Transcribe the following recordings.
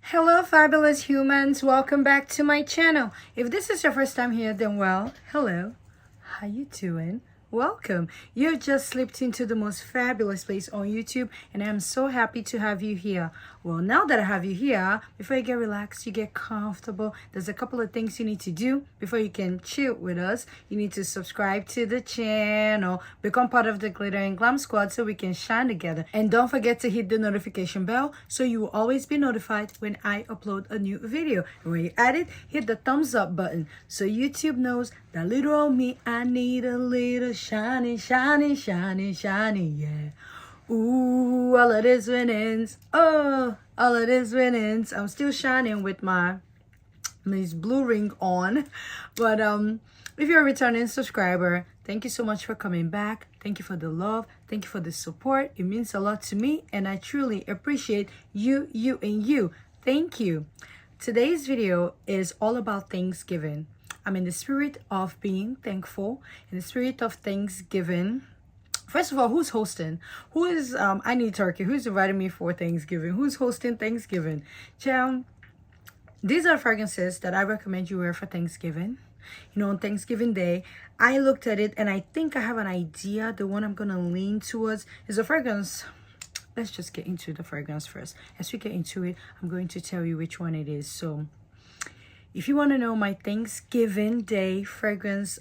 Hello fabulous humans, welcome back to my channel. If this is your first time here, then well, hello, how you doing? Welcome. You've just slipped into the most fabulous place on YouTube and I'm so happy to have you here. Well, now that I have you here, before you get relaxed, you get comfortable, there's a couple of things you need to do before you can chill with us. You need to subscribe to the channel, become part of the Glitter and Glam Squad so we can shine together. And don't forget to hit the notification bell so you will always be notified when I upload a new video. And when you're at it, hit the thumbs up button so YouTube knows that little old me, I need a little shiny, shiny, shiny, shiny, yeah. Ooh, all of this winnings. Oh, all of this winnings. I'm still shining with my blue ring on. But if you're a returning subscriber, thank you so much for coming back. Thank you for the love. Thank you for the support. It means a lot to me and I truly appreciate you, and you. Thank you. Today's video is all about Thanksgiving. I'm in the spirit of being thankful, in the spirit of Thanksgiving. First of all, who's hosting? Who is, I need turkey. Who's inviting me for Thanksgiving? Who's hosting Thanksgiving? Child, these are fragrances that I recommend you wear for Thanksgiving. You know, on Thanksgiving Day, I looked at it and I think I have an idea. The one I'm going to lean towards is a fragrance. Let's just get into the fragrance first. As we get into it, I'm going to tell you which one it is. So, if you want to know my Thanksgiving Day fragrance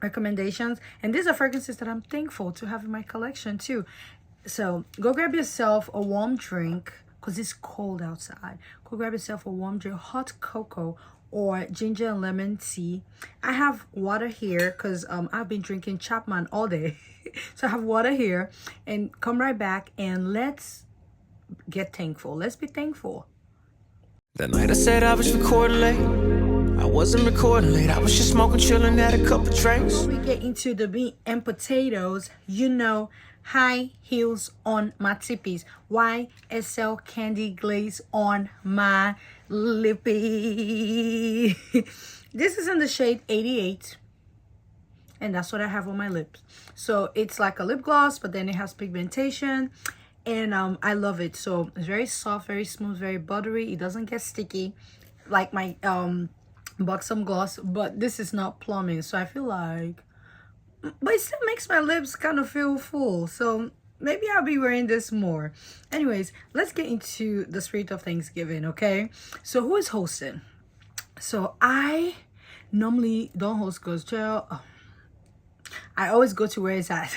recommendations, and these are fragrances that I'm thankful to have in my collection too. So go grab yourself a warm drink because it's cold outside. Go grab yourself a warm drink, hot cocoa or ginger and lemon tea. I have water here because I've been drinking Chapman all day. So I have water here, and come right back and let's get thankful. Let's be thankful. That night I said I was recording late. I wasn't recording late. I was just smoking, chilling, had a couple drinks. Before we get into the meat and potatoes, you know, high heels on my tippies. YSL Candy Glaze on my lippy. This is in the shade 88. And that's what I have on my lips. So it's like a lip gloss, but then it has pigmentation. And I love it. So it's very soft, very smooth, very buttery. It doesn't get sticky like my buxom gloss, but this is not plumbing. So I feel like, but it still makes my lips kind of feel full. So maybe I'll be wearing this more. Anyways, let's get into the spirit of Thanksgiving, okay? So who is hosting? So I normally don't host because I always go to where it's at.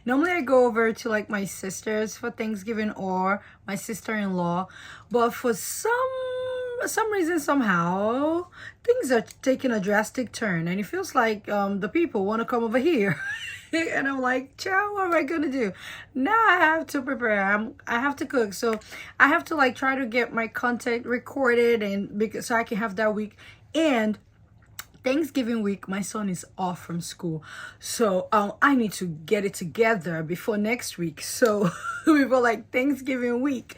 Normally I go over to like my sisters for Thanksgiving or my sister-in-law, but for some reason, somehow things are taking a drastic turn and it feels like the people want to come over here. And I'm like, child, what am I gonna do? Now I have to prepare. I have to cook, so I have to like try to get my content recorded and because so I can have that week. And Thanksgiving week, my son is off from school, so I need to get it together before next week. So before like Thanksgiving week,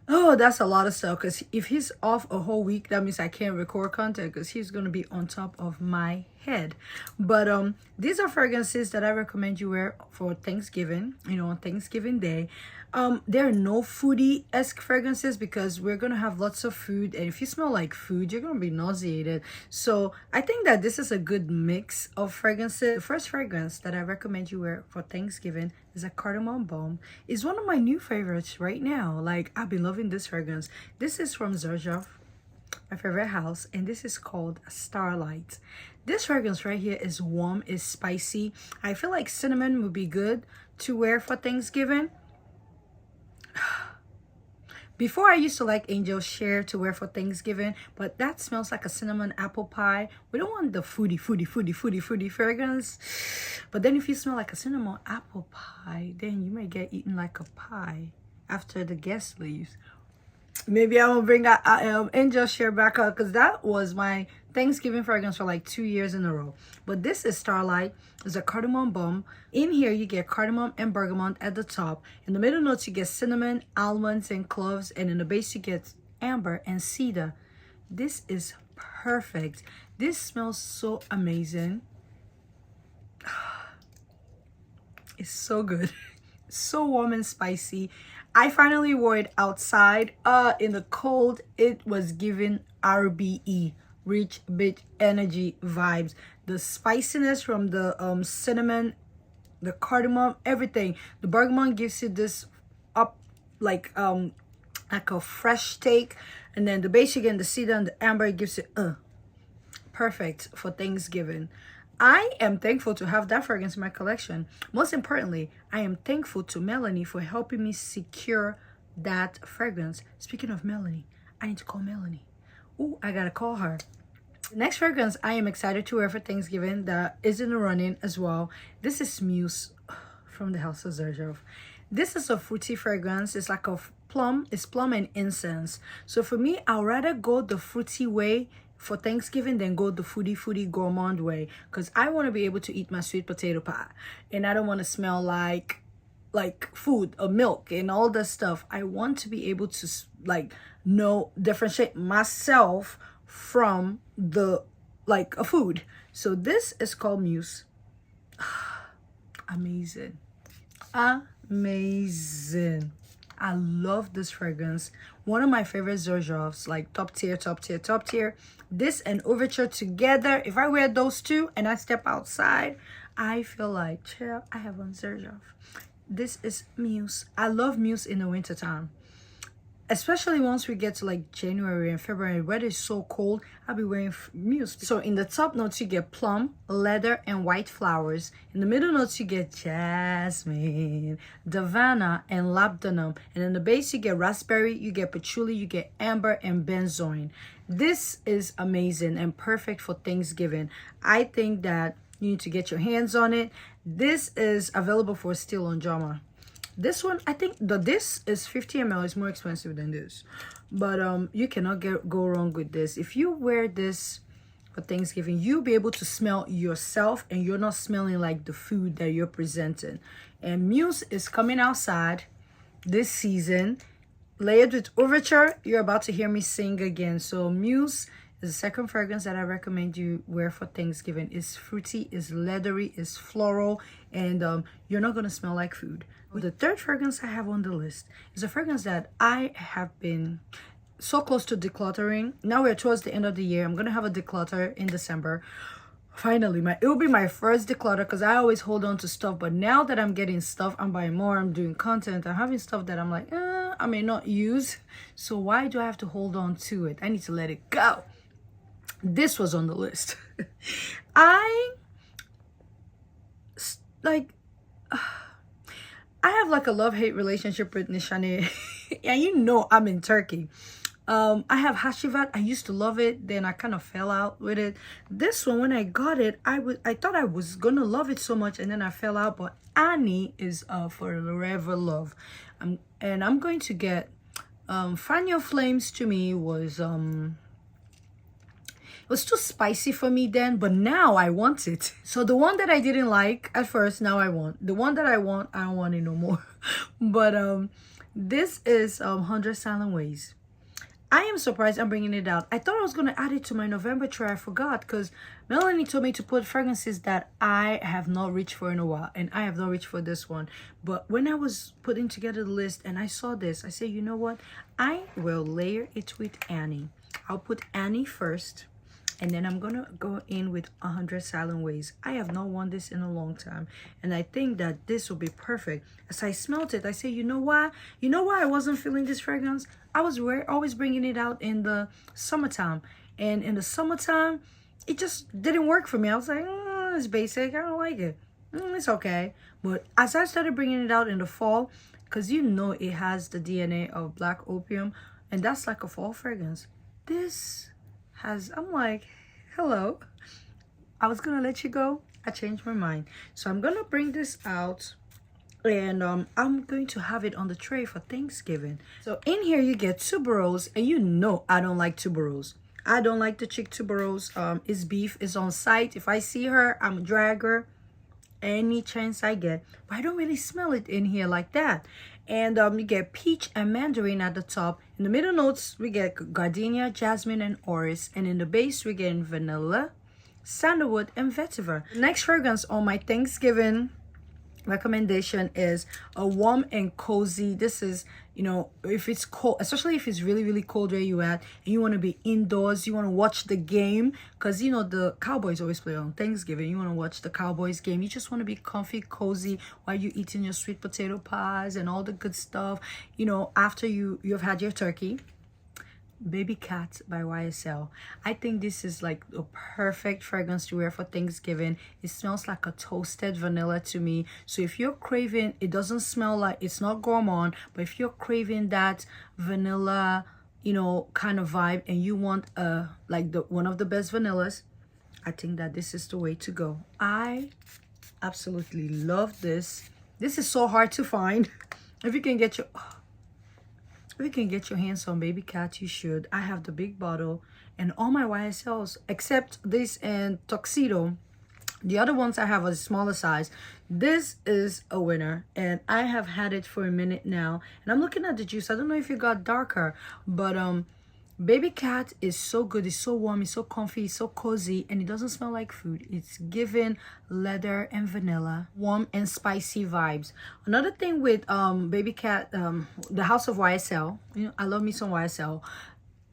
oh, that's a lot of stuff. Because if he's off a whole week, that means I can't record content because he's gonna be on top of my head. But these are fragrances that I recommend you wear for Thanksgiving. You know, on Thanksgiving Day. There are no foodie-esque fragrances because we're gonna have lots of food, and if you smell like food, you're gonna be nauseated. So I think that this is a good mix of fragrances. The first fragrance that I recommend you wear for Thanksgiving is a cardamom balm. It's one of my new favorites right now. Like, I've been loving this fragrance. This is from Xerjoff, my favorite house, and this is called Starlight. This fragrance right here is warm, is spicy. I feel like cinnamon would be good to wear for Thanksgiving. Before I used to like Angel Share to wear for Thanksgiving, but that smells like a cinnamon apple pie. We don't want the foodie fragrance. But then if you smell like a cinnamon apple pie, then you may get eaten like a pie after the guest leaves. Maybe I will bring Angel Share back up because that was my Thanksgiving fragrance for like 2 years in a row. But this is Starlight. It's a cardamom balm. In here you get cardamom and bergamot at the top. In the middle notes you get cinnamon, almonds, and cloves. And in the base you get amber and cedar. This is perfect. This smells so amazing. It's so good. So warm and spicy. I finally wore it outside in the cold. It was giving RBE, rich bitch energy vibes. The spiciness from the cinnamon, the cardamom, everything. The bergamot gives you this up like a fresh take, and then the base again, the cedar and the amber gives it perfect for Thanksgiving. I am thankful to have that fragrance in my collection. Most importantly, I am thankful to Melanie for helping me secure that fragrance. Speaking of Melanie, I need to call Melanie. Oh, I gotta call her. The next fragrance I am excited to wear for Thanksgiving that is in the running as well. This is Muse from the House of Zerjov. This is a fruity fragrance. It's like a plum. It's plum and incense. So for me, I'd rather go the fruity way for Thanksgiving than go the foodie gourmand way, because I want to be able to eat my sweet potato pie and I don't want to smell like food or milk and all that stuff. I want to be able to like differentiate myself from the a food. So this is called Muse. Amazing. Amazing. I love this fragrance. One of my favorite Zerjovs, like top tier. This and Overture together, if I wear those two and I step outside, I feel like, chill, I have on Zerjov. This is Muse. I love Muse in the wintertime. Especially once we get to like January and February, where it's so cold, I'll be wearing Muse. So in the top notes, you get plum, leather, and white flowers. In the middle notes, you get jasmine, davana, and labdanum. And in the base, you get raspberry, you get patchouli, you get amber, and benzoin. This is amazing and perfect for Thanksgiving. I think that you need to get your hands on it. This is available for still on Joma. This one, I think this is 50 ml. It's more expensive than this, but you cannot go wrong with this. If you wear this for Thanksgiving, you'll be able to smell yourself and you're not smelling like the food that you're presenting. And Muse is coming outside this season, layered with Overture. You're about to hear me sing again. So Muse is the second fragrance that I recommend you wear for Thanksgiving. It's fruity, it's leathery, it's floral, and you're not gonna smell like food. The third fragrance I have on the list is a fragrance that I have been so close to decluttering. Now we're towards the end of the year. I'm gonna have a declutter in December. Finally, it will be my first declutter, because I always hold on to stuff, but now that I'm getting stuff, I'm buying more, I'm doing content, I'm having stuff that I'm like, I may not use, so why do I have to hold on to it? I need to let it go. This was on the list. I have like a love-hate relationship with Nishane. And you know I'm in Turkey. I have Hashivat. I used to love it. Then I kind of fell out with it. This one, when I got it, I thought I was going to love it so much. And then I fell out. But Annie is forever love. And I'm going to get... Fan Your Flames to me was... It was too spicy for me then, but now I want it. So the one that I didn't like at first, now I want. The one that I want, I don't want it no more. But this is 100 Silent Ways. I am surprised I'm bringing it out. I thought I was going to add it to my November tray. I forgot, because Melanie told me to put fragrances that I have not reached for in a while. And I have not reached for this one. But when I was putting together the list and I saw this, I said, you know what? I will layer it with Annie. I'll put Annie first. And then I'm going to go in with 100 Silent Ways. I have not worn this in a long time. And I think that this will be perfect. As I smelled it, I say, you know why? You know why I wasn't feeling this fragrance? I was always bringing it out in the summertime. And in the summertime, it just didn't work for me. I was like, it's basic. I don't like it. It's okay. But as I started bringing it out in the fall, because you know it has the DNA of Black Opium. And that's like a fall fragrance. This... I'm like, hello, I was gonna let you go. I changed my mind. So I'm gonna bring this out, and I'm going to have it on the tray for Thanksgiving. So in here you get tuberose, and you know I don't like tuberose. I don't like the chick tuberose. It's beef. It's on site. If I see her, I'm a drag her any chance I get. But I don't really smell it in here like that. And you get peach and mandarin at the top. In the middle notes, we get gardenia, jasmine, and orris. And in the base, we get vanilla, sandalwood, and vetiver. The next fragrance on my Thanksgiving recommendation is a warm and cozy. This is, you know, if it's cold, especially if it's really really cold where you at and you want to be indoors, you want to watch the game, because you know the Cowboys always play on Thanksgiving. You want to watch the Cowboys game, you just want to be comfy, cozy while you eating your sweet potato pies and all the good stuff, you know, after you've had your turkey. BABYCAT by YSL. I think this is like a perfect fragrance to wear for Thanksgiving. It smells like a toasted vanilla to me. So if you're craving, it doesn't smell like, it's not gourmand, but if you're craving that vanilla, you know, kind of vibe, and you want like the one of the best vanillas, I think that this is the way to go. I absolutely love this. This is so hard to find. If you can get your hands on BABYCAT, you should. I have the big bottle and all my YSLs except this and Tuxedo. The other ones I have a smaller size. This is a winner and I have had it for a minute now. And I'm looking at the juice. I don't know if it got darker, but BABYCAT is so good. It's so warm, it's so comfy, it's so cozy, and it doesn't smell like food. It's giving leather and vanilla, warm and spicy vibes. Another thing with BABYCAT, the house of YSL, you know, I love me some YSL.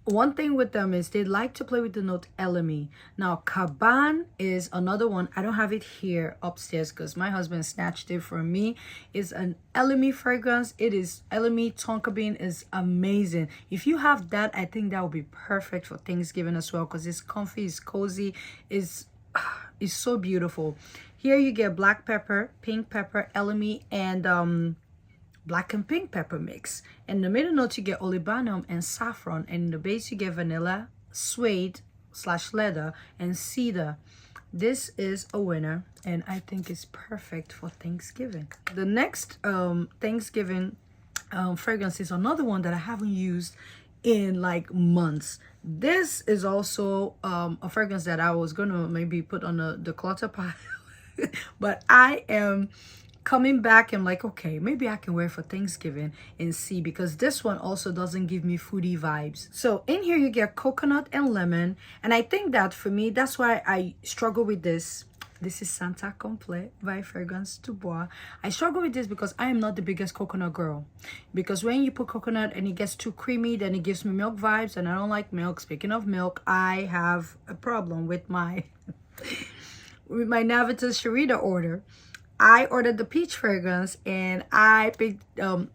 One thing with them is they like to play with the note LME. Now, Caban is another one. I don't have it here upstairs because my husband snatched it from me. It's an LME fragrance. It is LME Tonka Bean is amazing. If you have that, I think that would be perfect for Thanksgiving as well because it's comfy, it's cozy, it's so beautiful. Here you get black pepper, pink pepper, LME, and black and pink pepper mix. In the middle note you get olibanum and saffron, and in the base you get vanilla, suede / leather, and cedar. This is a winner and I think it's perfect for Thanksgiving. The next Thanksgiving fragrance is another one that I haven't used in like months. This is also a fragrance that I was gonna maybe put on the clutter pile but I am coming back and like, okay, maybe I can wear for Thanksgiving and see, because this one also doesn't give me foodie vibes. So in here you get coconut and lemon, and I think that for me, that's why I struggle with this. This is Santa Complet by Fragrance Du Bois. I struggle with this because I am not the biggest coconut girl. Because when you put coconut and it gets too creamy, then it gives me milk vibes, and I don't like milk. Speaking of milk, I have a problem with my with my Navitas Sharita order. I ordered the peach fragrance and I picked the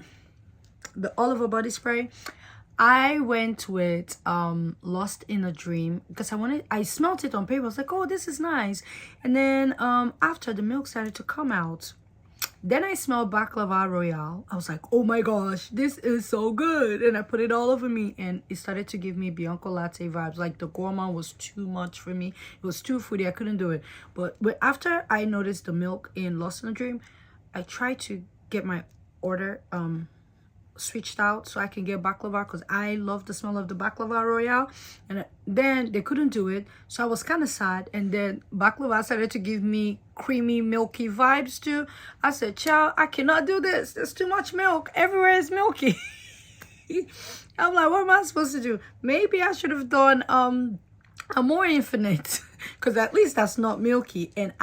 Oliver body spray. I went with Lost in a Dream because I smelled it on paper. I was like, oh, this is nice. And then after the milk started to come out, then I smelled Baklava Royale. I was like, oh my gosh, this is so good. And I put it all over me and it started to give me Bianco Latte vibes. Like the gourmand was too much for me. It was too foodie. I couldn't do it. But after I noticed the milk in Lost in a Dream, I tried to get my order switched out so I can get baklava because I love the smell of the Baklava Royale. And then they couldn't do it, so I was kind of sad. And then baklava started to give me creamy milky vibes too. I said, child, I cannot do this, there's too much milk, everywhere is milky. I'm like, what am I supposed to do? Maybe I should have done a more infinite because at least that's not milky, and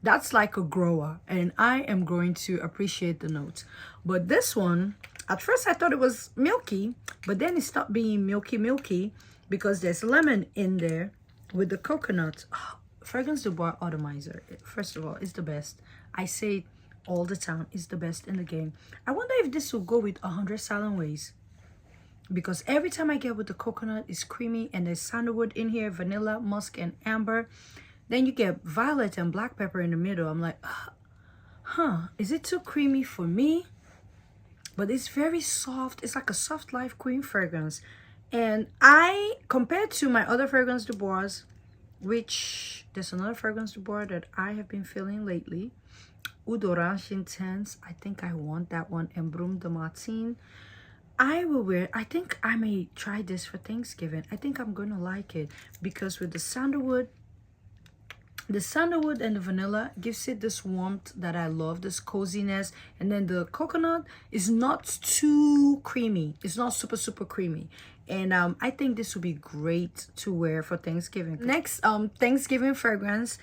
that's like a grower, and I am going to appreciate the notes. But this one, at first I thought it was milky, but then it stopped being milky because there's lemon in there with the coconut. Oh, Fragrance Du Bois Atomizer, first of all, is the best. I say it all the time, it's the best in the game. I wonder if this will go with 100 Silent Ways, because every time I get with the coconut, it's creamy, and there's sandalwood in here, vanilla, musk, and amber. Then you get violet and black pepper in the middle. I'm like, is it too creamy for me? But it's very soft. It's like a soft life cream fragrance. And compared to my other Fragrance Du Bois, which there's another Fragrance Du Bois that I have been feeling lately, Oud Orange Intense. I think I want that one. And Brume de Matin. I will wear, I think I may try this for Thanksgiving. I think I'm going to like it because with the sandalwood and the vanilla gives it this warmth that I love, this coziness. And then the coconut is not too creamy. It's not super creamy. And I think this would be great to wear for Thanksgiving. Next, Thanksgiving fragrance.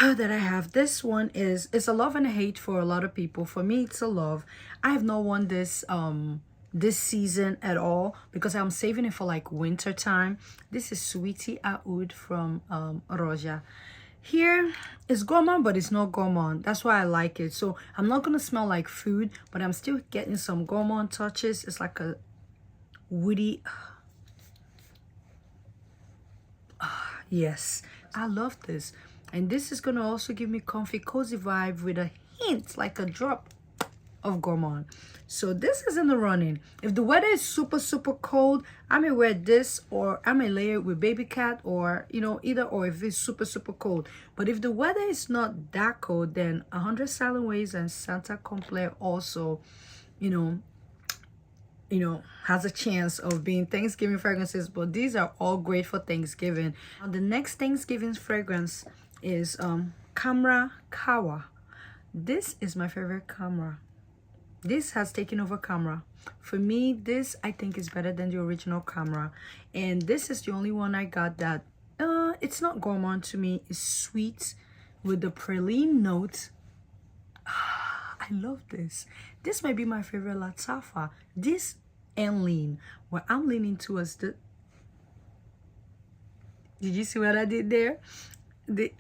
that I have. This one it's a love and a hate for a lot of people. For me, it's a love. I have not worn this this season at all because I'm saving it for like winter time. This is Sweetie Oud from Roja. Here it's gourmand, but it's not gourmand. That's why I like it. So I'm not gonna smell like food, but I'm still getting some gourmand touches. It's like a woody. Yes, I love this. And this is gonna also give me comfy cozy vibe with a hint, like a drop of gourmand. So this is in the running. If the weather is super cold, I may wear this, or I may layer it with BABYCAT, or you know, either or if it's super cold. But if the weather is not that cold, then 100 Silent Ways and Santa Complet also, you know, has a chance of being Thanksgiving fragrances. But these are all great for Thanksgiving. Now, the next Thanksgiving fragrance is Camera Kawa. This is my favorite camera. This has taken over camera. For me, this I think is better than the original camera. And this is the only one I got that it's not gourmand to me. It's sweet with the praline note. I love this. This might be my favorite Latafa. This and lean. Well, I'm leaning towards the... Did you see what I did there?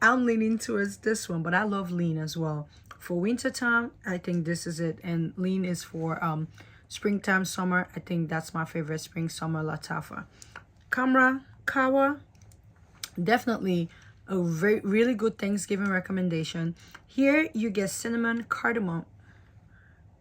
I'm leaning towards this one, but I love lean as well. For winter time, I think this is it. And lean is for springtime, summer. I think that's my favorite spring, summer Latafa. Camera Kawa, definitely a really good Thanksgiving recommendation. Here you get cinnamon, cardamom.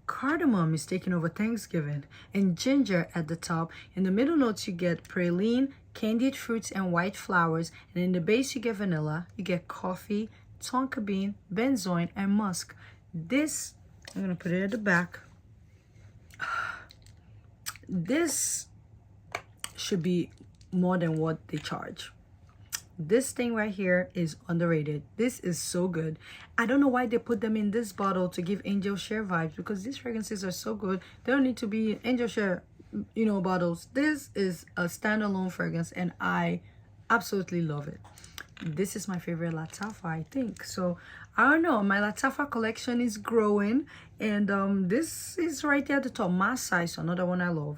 Cardamom is taking over Thanksgiving, and ginger at the top. In the middle notes you get praline, candied fruits, and white flowers. And in the base you get vanilla, you get coffee, tonka bean, benzoin, and musk. This, I'm gonna put it at the back. This should be more than what they charge. This thing right here is underrated. This is so good. I don't know why they put them in this bottle to give angel share vibes, because these fragrances are so good. They don't need to be angel share, you know, bottles. This is a standalone fragrance and I absolutely love it. This is my favorite Latafa, I think. So I don't know, my Latafa collection is growing, and this is right there at the top. My size, another one I love.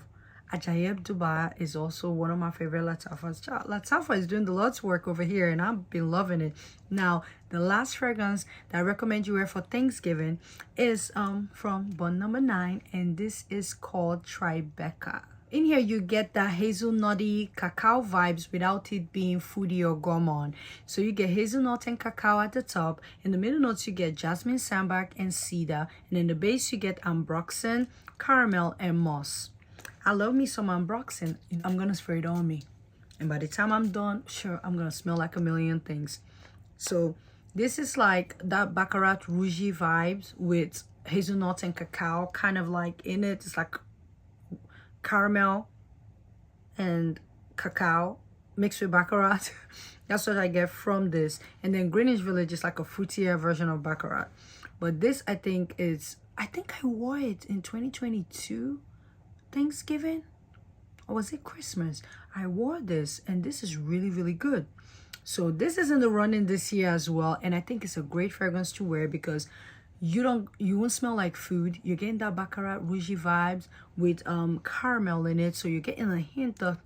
Ajaib Dubai is also one of my favorite Latafas. Latafa is doing the Lord's work over here, and I've been loving it. Now, the last fragrance that I recommend you wear for Thanksgiving is from Bond Number 9, and this is called Tribeca. In here, you get the hazelnutty cacao vibes without it being foodie or gourmand. So you get hazelnut and cacao at the top. In the middle notes, you get jasmine, sambac, and cedar. And in the base, you get ambroxan, caramel, and moss. I love me some ambroxan. I'm gonna spray it on me, and by the time I'm done, sure, I'm gonna smell like a million things. So this is like that Baccarat Rouge vibes with hazelnut and cacao kind of like in it. It's like caramel and cacao mixed with Baccarat. That's what I get from this. And then Greenwich Village is like a fruitier version of Baccarat. But this, I think I wore it in 2022 Thanksgiving, or was it Christmas? I wore this, and this is really good. So this is in the running this year as well, and I think it's a great fragrance to wear because you won't smell like food. You're getting that Baccarat Rouge vibes with caramel in it, so you're getting a hint of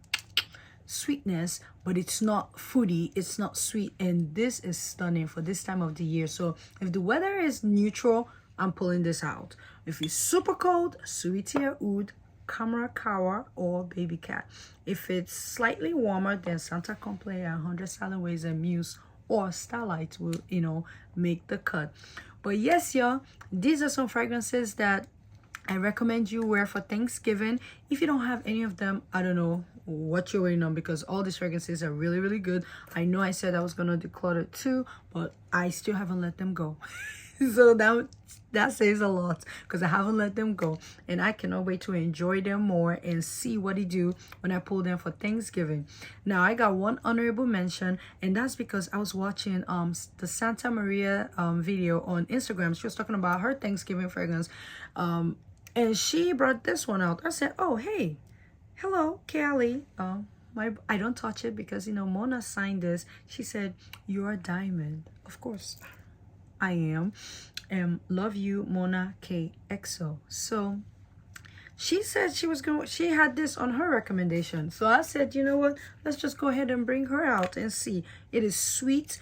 sweetness, but it's not foodie, it's not sweet, and this is stunning for this time of the year. So if the weather is neutral, I'm pulling this out. If it's super cold, Sweetie Oud, Camera Kawa, or BABYCAT. If it's slightly warmer, then Santa Complet, 100 Silent Ways, and Muse or Starlight will, you know, make the cut. But yes, y'all, these are some fragrances that I recommend you wear for Thanksgiving. If you don't have any of them, I don't know what you're waiting on, because all these fragrances are really good. I know I said I was gonna declutter too, but I still haven't let them go. So that says a lot, because I haven't let them go, and I cannot wait to enjoy them more and see what they do when I pull them for Thanksgiving. Now I got one honorable mention, and that's because I was watching the Santa Maria video on Instagram. She was talking about her Thanksgiving fragrance, and she brought this one out. I said, oh hey, hello Kelly. I don't touch it because, you know, Mona signed this. She said, you're a diamond. of course, I am. Love you, Mona KXO. So she said she had this on her recommendation. So I said, you know what? Let's just go ahead and bring her out and see. It is sweet.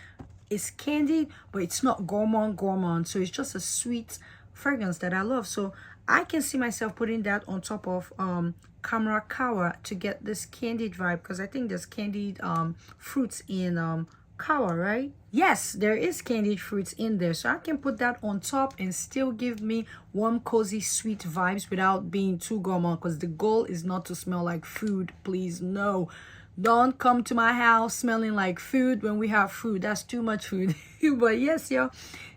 It's candied, but it's not gourmand. So it's just a sweet fragrance that I love. So I can see myself putting that on top of Camera Kawa to get this candied vibe, because I think there's candied fruits in Kawa, right? Yes, there is candied fruits in there, so I can put that on top and still give me warm, cozy, sweet vibes without being too gourmand, because the goal is not to smell like food. Please, no. Don't come to my house smelling like food when we have food. That's too much food. But yes, yo,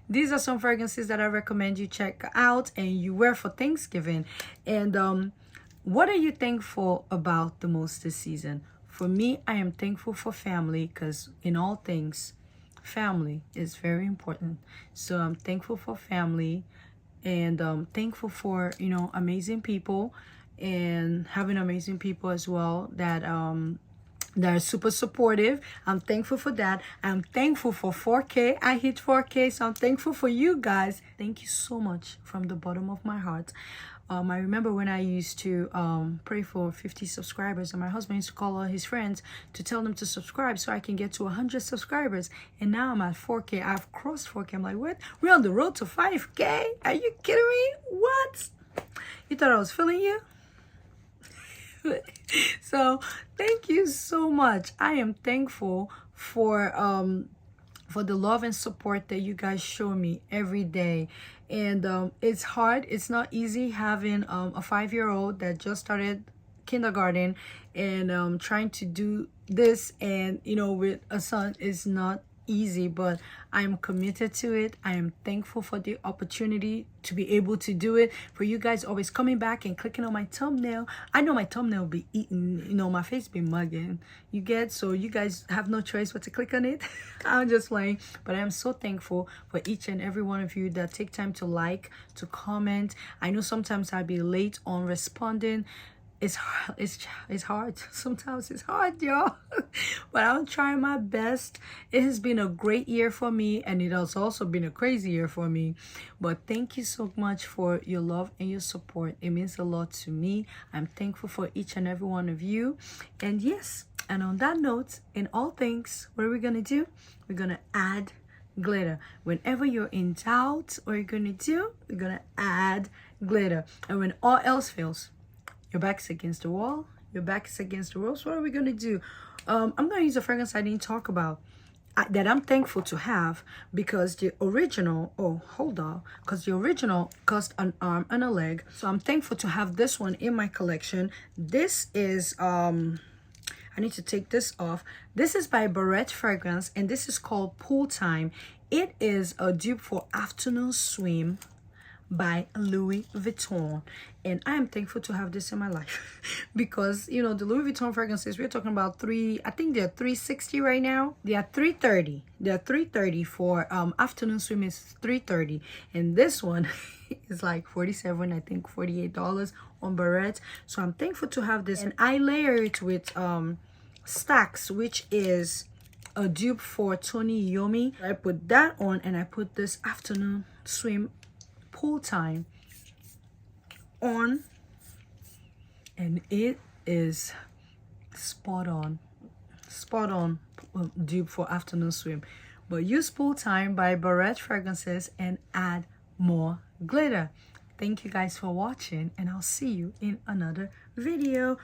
these are some fragrances that I recommend you check out and you wear for Thanksgiving. And what are you thankful about the most this season? For me, I am thankful for family, because in all things, family is very important. So I'm thankful for family, and thankful for, you know, amazing people, and having amazing people as well that are super supportive. I'm thankful for that. I'm thankful for 4K. I hit 4K, so I'm thankful for you guys. Thank you so much from the bottom of my heart. I remember when I used to pray for 50 subscribers, and my husband used to call all his friends to tell them to subscribe so I can get to 100 subscribers. And now I'm at 4K. I've crossed 4K. I'm like, what? We're on the road to 5K? Are you kidding me? What? You thought I was feeling you? So thank you so much. I am thankful for the love and support that you guys show me every day. And it's hard, it's not easy having a 5-year-old that just started kindergarten, and trying to do this, and you know, with a son is not easy, but I'm committed to it. I am thankful for the opportunity to be able to do it. For you guys always coming back and clicking on my thumbnail. I know my thumbnail will be eaten, you know, my face be mugging, you get, so you guys have no choice but to click on it. I'm just playing, but I am so thankful for each and every one of you that take time to like, to comment. I know sometimes I'll be late on responding. It's hard. Sometimes it's hard, y'all. But I'm trying my best. It has been a great year for me, and it has also been a crazy year for me. But thank you so much for your love and your support. It means a lot to me. I'm thankful for each and every one of you. And yes, and on that note, in all things, what are we gonna do? We're gonna add glitter. Whenever you're in doubt, what you're gonna do, we're gonna add glitter. And when all else fails, your back's against the wall, your back is against the ropes, what are we going to do? I'm going to use a fragrance I didn't talk about that I'm thankful to have, because the original, because the original cost an arm and a leg. So I'm thankful to have this one in my collection. This is, I need to take this off. This is by Barrett Fragrance, and this is called Pool Time. It is a dupe for Afternoon Swim by Louis Vuitton, and I am thankful to have this in my life because, you know, the Louis Vuitton fragrances, we're talking about I think they're $360 right now. They are $330. They're $330 for Afternoon Swim is $330, and this one is like $47, I think $48 on Barrett. So I'm thankful to have this, and I layer it with Stacks, which is a dupe for Tony Yomi. I put that on, and I put this Afternoon Swim Pool Time on, and it is spot on dupe for Afternoon Swim. But use Pool Time by Barrett Fragrances and add more glitter. Thank you guys for watching, and I'll see you in another video.